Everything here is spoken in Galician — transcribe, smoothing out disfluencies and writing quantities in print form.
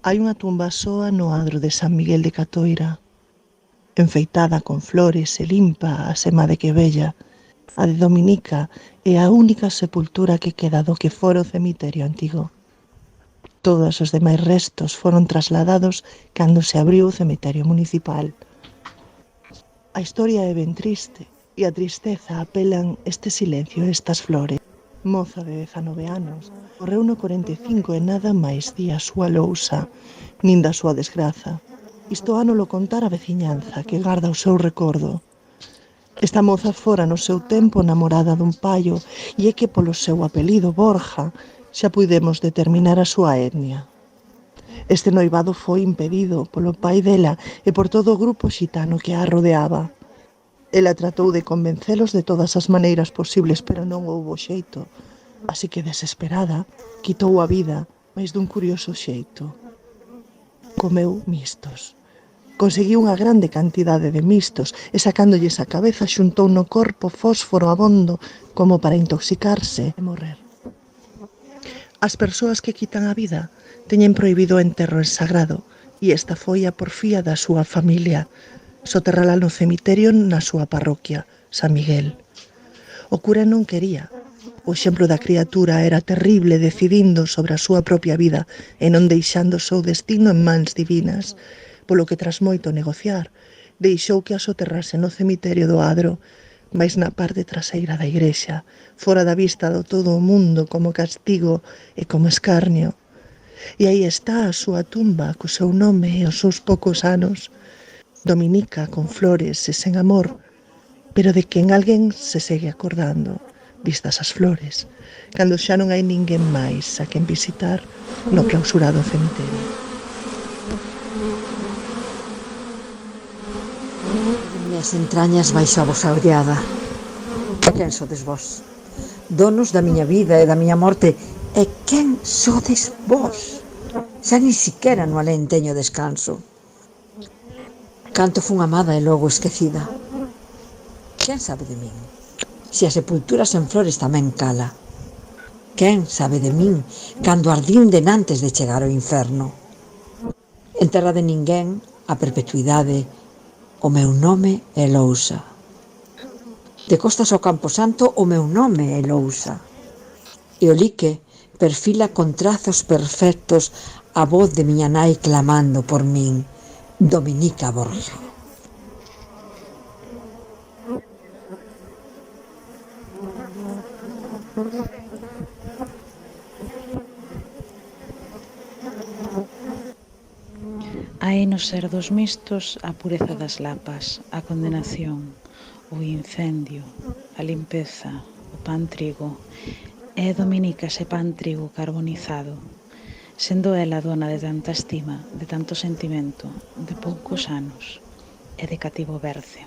Hai unha tumba soa no adro de San Miguel de Catoira, enfeitada con flores e limpa a sema de que vella. A de Dominica é a única sepultura que queda do que fora o cemiterio antigo. Todos os demais restos foron trasladados cando se abriu o cemiterio municipal. A historia é ben triste, e a tristeza apelan este silencio e estas flores. Moza de 19 anos, morreu no 45 e nada máis di a súa lousa, nin da súa desgraza. Isto ano lo contar a veciñanza, que garda o seu recordo. Esta moza fora no seu tempo namorada dun paio, e é que polo seu apelido Borja xa puidemos determinar a súa etnia. Este noivado foi impedido polo pai dela e por todo o grupo xitano que a rodeaba. Ela tratou de convencelos de todas as maneiras posibles, pero non houbo xeito. Así que, desesperada, quitou a vida, mais dun curioso xeito. Comeu mistos. Conseguiu unha grande cantidade de mistos e, sacándolles a cabeza, xuntou no corpo fósforo abondo como para intoxicarse e morrer. As persoas que quitan a vida teñen prohibido o enterro en sagrado, e esta foi a porfía da súa familia, soterrala no cemiterio na súa parroquia, San Miguel. O cura non quería. O exemplo da criatura era terrible, decidindo sobre a súa propia vida e non deixando o seu destino en mans divinas, polo que tras moito negociar, deixou que a soterrase no cemiterio do Adro, mais na parte traseira da igrexa, fora da vista do todo o mundo como castigo e como escarnio. E aí está a súa tumba, co seu nome e os seus poucos anos, Dominica, con flores e sen amor, pero de quen alguén se segue acordando, vistas as flores, cando xa non hai ninguén máis a quen visitar no clausurado cemiterio. Minhas entrañas baixo a vosa ollada. Quen sodes vos? Donos da miña vida e da miña morte. E quen sodes vos? Xa nin siquera no alén teño descanso. Canto fun amada e logo esquecida. Quen sabe de min? Se a sepultura sen flores tamén cala. Quen sabe de min cando ardín denantes de chegar ao inferno? En terra de ninguén, a perpetuidade, o meu nome é Lousa. De costas ao Camposanto, o meu nome é Lousa. E o lique perfila con trazos perfectos a voz de miña nai clamando por min, Dominica Borja. Hai no ser dos mistos a pureza das lapas, a condenación, o incendio, a limpeza, o pan trigo. É Dominica ese pan trigo carbonizado, sendo ela dona de tanta estima, de tanto sentimento, de poucos anos e de cativo berce.